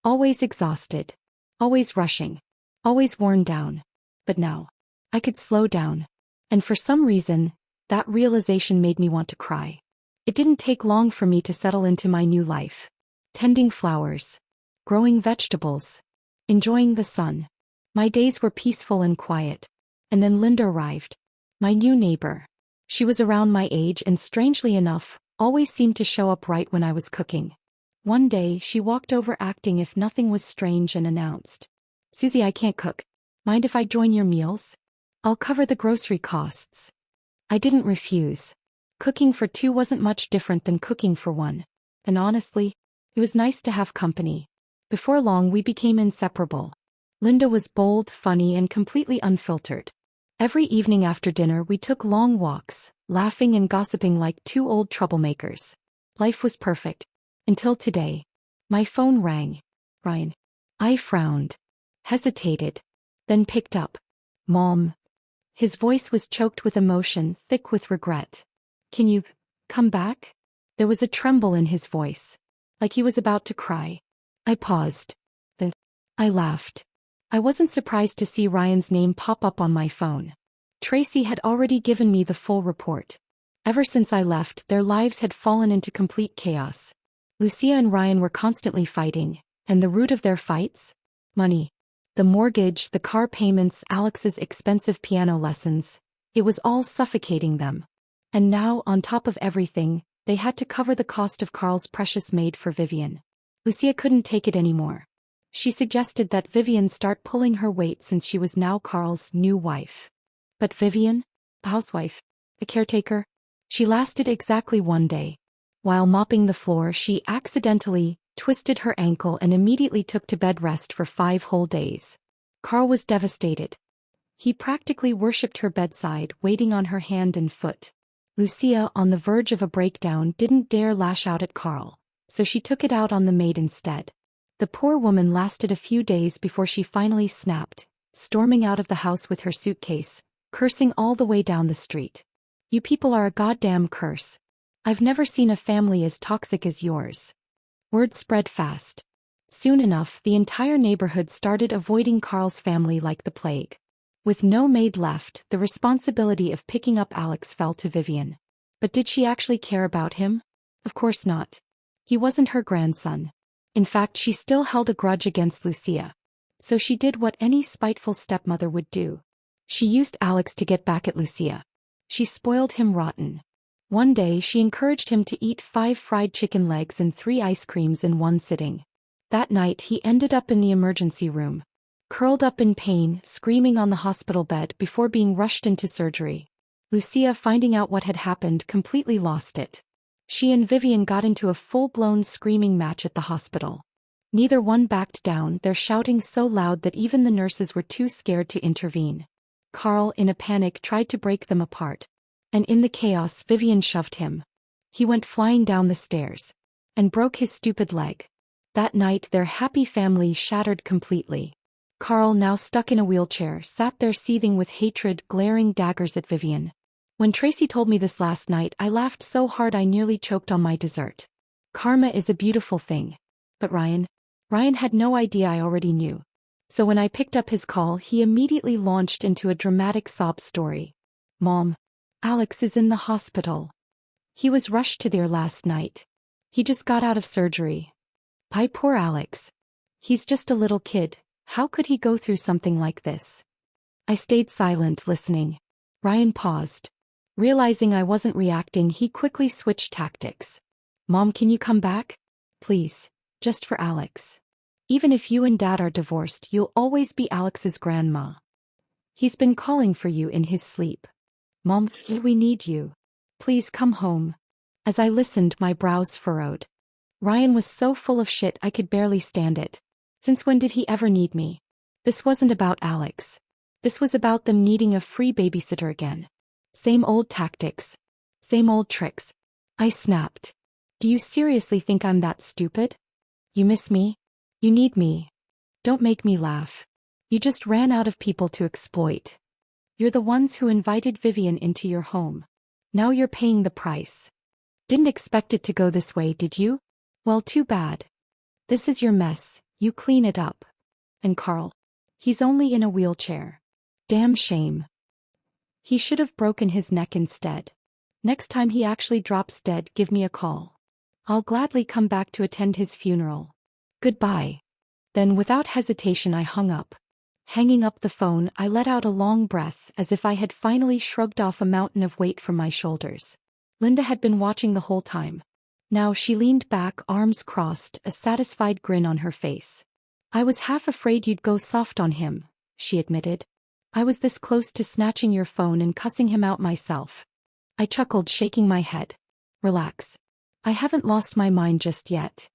Always exhausted. Always rushing. Always worn down. But now, I could slow down. And for some reason, that realization made me want to cry. It didn't take long for me to settle into my new life. Tending flowers. Growing vegetables. Enjoying the sun. My days were peaceful and quiet. And then Linda arrived. My new neighbor. She was around my age and, strangely enough, always seemed to show up right when I was cooking. One day, she walked over acting if nothing was strange and announced, "Susie, I can't cook. Mind if I join your meals? I'll cover the grocery costs." I didn't refuse. Cooking for two wasn't much different than cooking for one. And honestly, it was nice to have company. Before long, we became inseparable. Linda was bold, funny, and completely unfiltered. Every evening after dinner, we took long walks, laughing and gossiping like two old troublemakers. Life was perfect. Until today. My phone rang. Ryan. I frowned. Hesitated. Then picked up. "Mom." His voice was choked with emotion, thick with regret. "Can you come back?" There was a tremble in his voice. Like he was about to cry. I paused. Then I laughed. I wasn't surprised to see Ryan's name pop up on my phone. Tracy had already given me the full report. Ever since I left, their lives had fallen into complete chaos. Lucia and Ryan were constantly fighting, and the root of their fights? Money. The mortgage, the car payments, Alex's expensive piano lessons. It was all suffocating them. And now, on top of everything, they had to cover the cost of Carl's precious maid for Vivian. Lucia couldn't take it anymore. She suggested that Vivian start pulling her weight since she was now Carl's new wife. But Vivian? A housewife? A caretaker? She lasted exactly one day. While mopping the floor, she accidentally twisted her ankle and immediately took to bed rest for 5 whole days. Carl was devastated. He practically worshipped her bedside, waiting on her hand and foot. Lucia, on the verge of a breakdown, didn't dare lash out at Carl, so she took it out on the maid instead. The poor woman lasted a few days before she finally snapped, storming out of the house with her suitcase, cursing all the way down the street. "You people are a goddamn curse. I've never seen a family as toxic as yours." Word spread fast. Soon enough, the entire neighborhood started avoiding Carl's family like the plague. With no maid left, the responsibility of picking up Alex fell to Vivian. But did she actually care about him? Of course not. He wasn't her grandson. In fact, she still held a grudge against Lucia. So she did what any spiteful stepmother would do. She used Alex to get back at Lucia. She spoiled him rotten. One day, she encouraged him to eat 5 fried chicken legs and 3 ice creams in one sitting. That night, he ended up in the emergency room, curled up in pain, screaming on the hospital bed before being rushed into surgery. Lucia, finding out what had happened, completely lost it. She and Vivian got into a full-blown screaming match at the hospital. Neither one backed down, their shouting so loud that even the nurses were too scared to intervene. Carl, in a panic, tried to break them apart. And in the chaos, Vivian shoved him. He went flying down the stairs. And broke his stupid leg. That night, their happy family shattered completely. Carl, now stuck in a wheelchair, sat there seething with hatred, glaring daggers at Vivian. When Tracy told me this last night, I laughed so hard I nearly choked on my dessert. Karma is a beautiful thing. But Ryan had no idea I already knew. So when I picked up his call, he immediately launched into a dramatic sob story. "Mom, Alex is in the hospital. He was rushed to there last night. He just got out of surgery. Poor Alex. He's just a little kid. How could he go through something like this?" I stayed silent, listening. Ryan paused. Realizing I wasn't reacting, he quickly switched tactics. "Mom, can you come back? Please, just for Alex. Even if you and Dad are divorced, you'll always be Alex's grandma. He's been calling for you in his sleep. Mom, we need you. Please come home." As I listened, my brows furrowed. Ryan was so full of shit I could barely stand it. Since when did he ever need me? This wasn't about Alex. This was about them needing a free babysitter again. Same old tactics. Same old tricks. I snapped. Do you seriously think I'm that stupid? You miss me? You need me. Don't make me laugh. You just ran out of people to exploit. You're the ones who invited Vivian into your home. Now you're paying the price. Didn't expect it to go this way, did you? Well, too bad. This is your mess, you clean it up. And Carl? He's only in a wheelchair. Damn shame. He should have broken his neck instead. Next time he actually drops dead, give me a call. I'll gladly come back to attend his funeral. Goodbye. Then without hesitation I hung up. Hanging up the phone, I let out a long breath as if I had finally shrugged off a mountain of weight from my shoulders. Linda had been watching the whole time. Now she leaned back, arms crossed, a satisfied grin on her face. I was half afraid you'd go soft on him, she admitted. I was this close to snatching your phone and cussing him out myself. I chuckled, shaking my head. Relax. I haven't lost my mind just yet.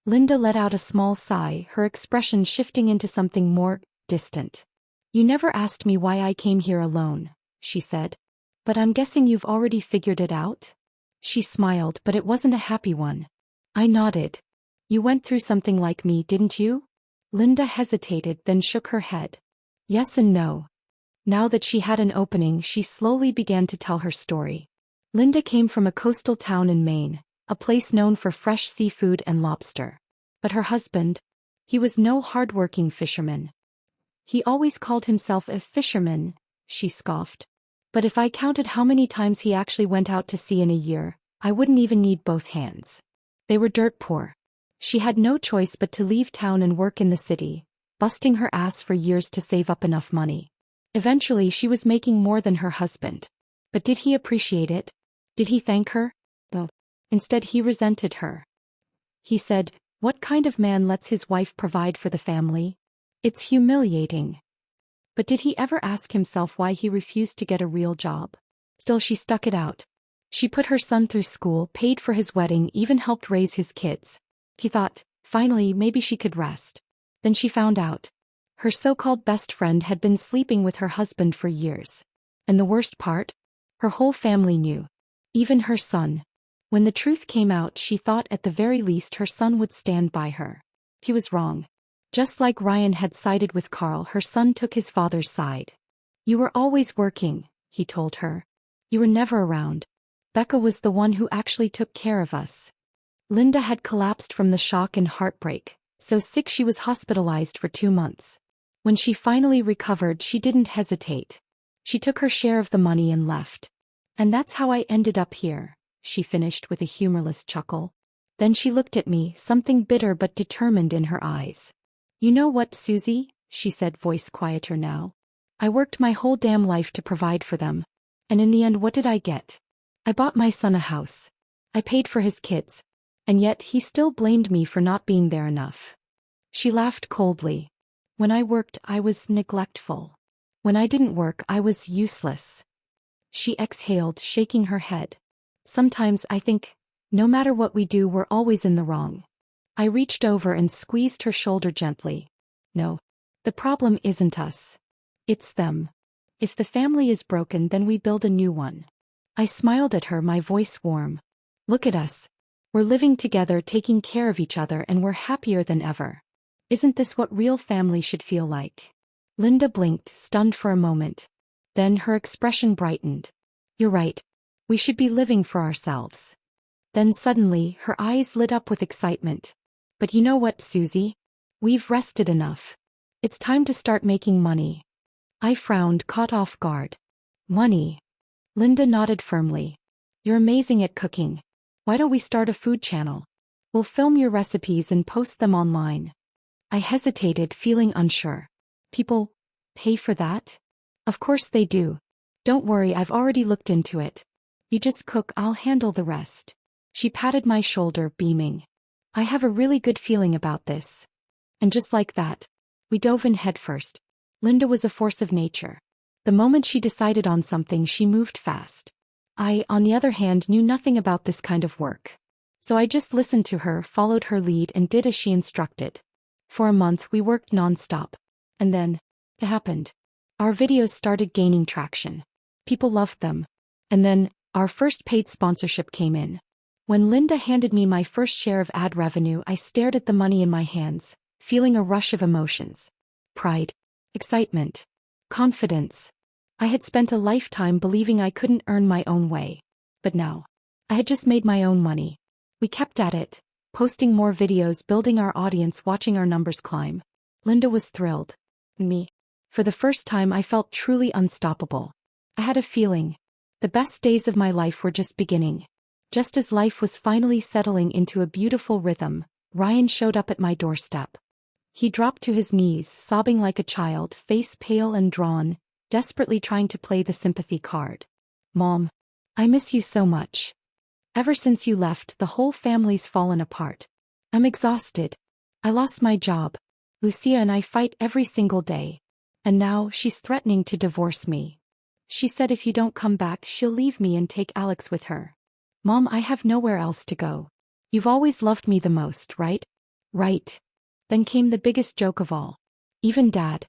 Linda let out a small sigh, her expression shifting into something more distant. You never asked me why I came here alone, she said. But I'm guessing you've already figured it out? She smiled, but it wasn't a happy one. I nodded. You went through something like me, didn't you? Linda hesitated, then shook her head. Yes and no. Now that she had an opening, she slowly began to tell her story. Linda came from a coastal town in Maine, a place known for fresh seafood and lobster. But her husband, he was no hard-working fisherman. He always called himself a fisherman, she scoffed. But if I counted how many times he actually went out to sea in a year, I wouldn't even need both hands. They were dirt poor. She had no choice but to leave town and work in the city, busting her ass for years to save up enough money. Eventually she was making more than her husband. But did he appreciate it? Did he thank her? No. Instead he resented her. He said, "What kind of man lets his wife provide for the family? It's humiliating." But did he ever ask himself why he refused to get a real job? Still she stuck it out. She put her son through school, paid for his wedding, even helped raise his kids. He thought, finally, maybe she could rest. Then she found out. Her so-called best friend had been sleeping with her husband for years. And the worst part? Her whole family knew. Even her son. When the truth came out, she thought at the very least her son would stand by her. He was wrong. Just like Ryan had sided with Carl, her son took his father's side. You were always working, he told her. You were never around. Becca was the one who actually took care of us. Linda had collapsed from the shock and heartbreak, so sick she was hospitalized for 2 months. When she finally recovered, she didn't hesitate. She took her share of the money and left. And that's how I ended up here, she finished with a humorless chuckle. Then she looked at me, something bitter but determined in her eyes. You know what, Susie, she said, voice quieter now. I worked my whole damn life to provide for them. And in the end, what did I get? I bought my son a house. I paid for his kids. And yet he still blamed me for not being there enough. She laughed coldly. When I worked, I was neglectful. When I didn't work, I was useless. She exhaled, shaking her head. Sometimes I think, no matter what we do, we're always in the wrong. I reached over and squeezed her shoulder gently. No. The problem isn't us. It's them. If the family is broken, then we build a new one. I smiled at her, my voice warm. Look at us. We're living together, taking care of each other, and we're happier than ever. Isn't this what real family should feel like? Linda blinked, stunned for a moment. Then her expression brightened. You're right. We should be living for ourselves. Then suddenly, her eyes lit up with excitement. But you know what, Susie? We've rested enough. It's time to start making money. I frowned, caught off guard. Money. Linda nodded firmly. You're amazing at cooking. Why don't we start a food channel? We'll film your recipes and post them online. I hesitated, feeling unsure. People pay for that? Of course they do. Don't worry, I've already looked into it. You just cook, I'll handle the rest. She patted my shoulder, beaming. I have a really good feeling about this. And just like that, we dove in headfirst. Linda was a force of nature. The moment she decided on something, she moved fast. I, on the other hand, knew nothing about this kind of work. So I just listened to her, followed her lead, and did as she instructed. For a month we worked non-stop. And then, it happened. Our videos started gaining traction. People loved them. And then, our first paid sponsorship came in. When Linda handed me my first share of ad revenue, I stared at the money in my hands, feeling a rush of emotions. Pride, excitement, confidence. I had spent a lifetime believing I couldn't earn my own way. But now, I had just made my own money. We kept at it, posting more videos, building our audience, watching our numbers climb. Linda was thrilled. Me. For the first time, I felt truly unstoppable. I had a feeling. The best days of my life were just beginning. Just as life was finally settling into a beautiful rhythm, Ryan showed up at my doorstep. He dropped to his knees, sobbing like a child, face pale and drawn, desperately trying to play the sympathy card. "Mom, I miss you so much. Ever since you left, the whole family's fallen apart. I'm exhausted. I lost my job. Lucia and I fight every single day. And now she's threatening to divorce me. She said if you don't come back, she'll leave me and take Alex with her. Mom, I have nowhere else to go. You've always loved me the most, right?" "Right." Then came the biggest joke of all. "Even Dad.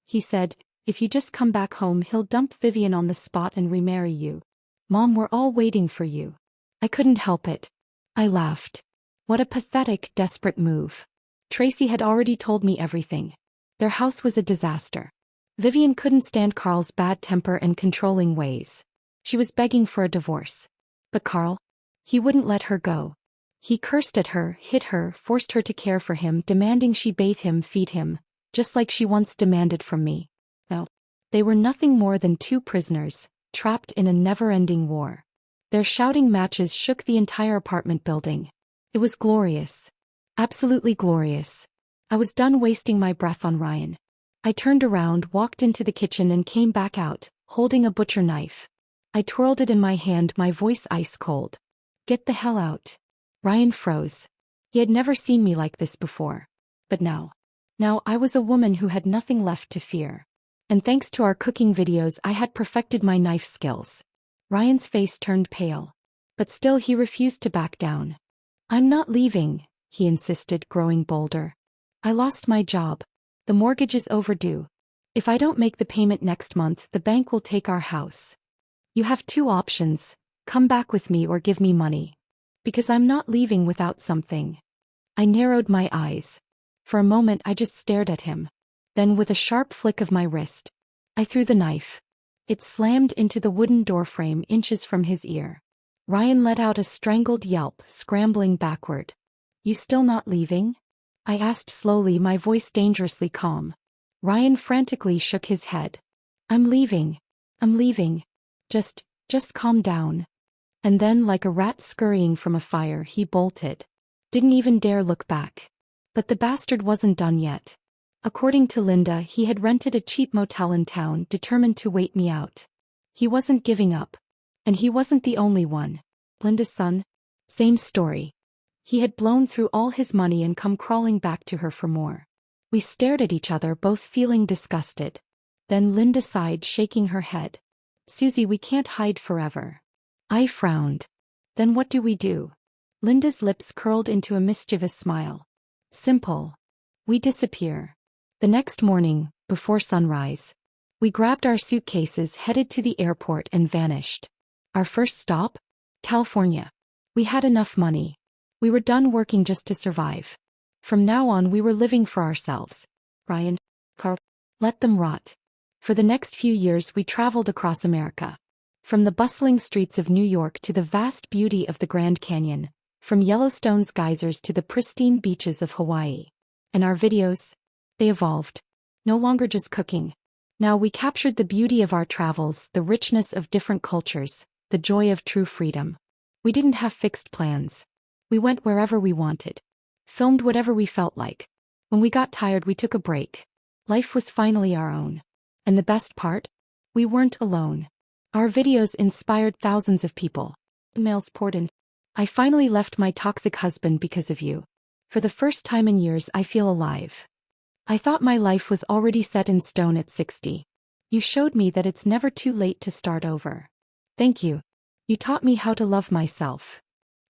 He said, if you just come back home, he'll dump Vivian on the spot and remarry you. Mom, we're all waiting for you." I couldn't help it. I laughed. What a pathetic, desperate move. Tracy had already told me everything. Their house was a disaster. Vivian couldn't stand Carl's bad temper and controlling ways. She was begging for a divorce. But Carl? He wouldn't let her go. He cursed at her, hit her, forced her to care for him, demanding she bathe him, feed him, just like she once demanded from me. No. They were nothing more than two prisoners, trapped in a never-ending war. Their shouting matches shook the entire apartment building. It was glorious. Absolutely glorious. I was done wasting my breath on Ryan. I turned around, walked into the kitchen and came back out, holding a butcher knife. I twirled it in my hand, my voice ice cold. "Get the hell out." Ryan froze. He had never seen me like this before. But now I was a woman who had nothing left to fear. And thanks to our cooking videos, I had perfected my knife skills. Ryan's face turned pale. But still he refused to back down. "I'm not leaving," he insisted, growing bolder. "I lost my job. The mortgage is overdue. If I don't make the payment next month, the bank will take our house. You have two options, come back with me or give me money. Because I'm not leaving without something." I narrowed my eyes. For a moment I just stared at him. Then with a sharp flick of my wrist, I threw the knife. It slammed into the wooden doorframe inches from his ear. Ryan let out a strangled yelp, scrambling backward. "You still not leaving?" I asked slowly, my voice dangerously calm. Ryan frantically shook his head. I'm leaving. Just calm down." And then, like a rat scurrying from a fire, he bolted. Didn't even dare look back. But the bastard wasn't done yet. According to Linda, he had rented a cheap motel in town, determined to wait me out. He wasn't giving up. And he wasn't the only one. Linda's son? Same story. He had blown through all his money and come crawling back to her for more. We stared at each other, both feeling disgusted. Then Linda sighed, shaking her head. "Susie, we can't hide forever." I frowned. "Then what do we do?" Linda's lips curled into a mischievous smile. "Simple. We disappear." The next morning, before sunrise, we grabbed our suitcases, headed to the airport and vanished. Our first stop? California. We had enough money. We were done working just to survive. From now on we were living for ourselves. Ryan, Carl, let them rot. For the next few years we traveled across America. From the bustling streets of New York to the vast beauty of the Grand Canyon, from Yellowstone's geysers to the pristine beaches of Hawaii. And our videos? They evolved. No longer just cooking. Now we captured the beauty of our travels, the richness of different cultures, the joy of true freedom. We didn't have fixed plans. We went wherever we wanted. Filmed whatever we felt like. When we got tired, we took a break. Life was finally our own. And the best part? We weren't alone. Our videos inspired thousands of people. Emails poured in. "I finally left my toxic husband because of you. For the first time in years, I feel alive. I thought my life was already set in stone at 60. You showed me that it's never too late to start over. Thank you. You taught me how to love myself."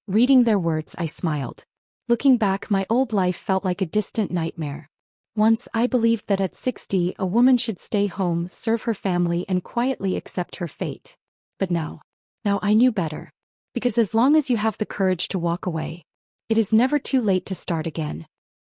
Reading their words, I smiled. Looking back, my old life felt like a distant nightmare. Once I believed that at 60, a woman should stay home, serve her family, and quietly accept her fate. But now, Now I knew better. Because as long as you have the courage to walk away, it is never too late to start again.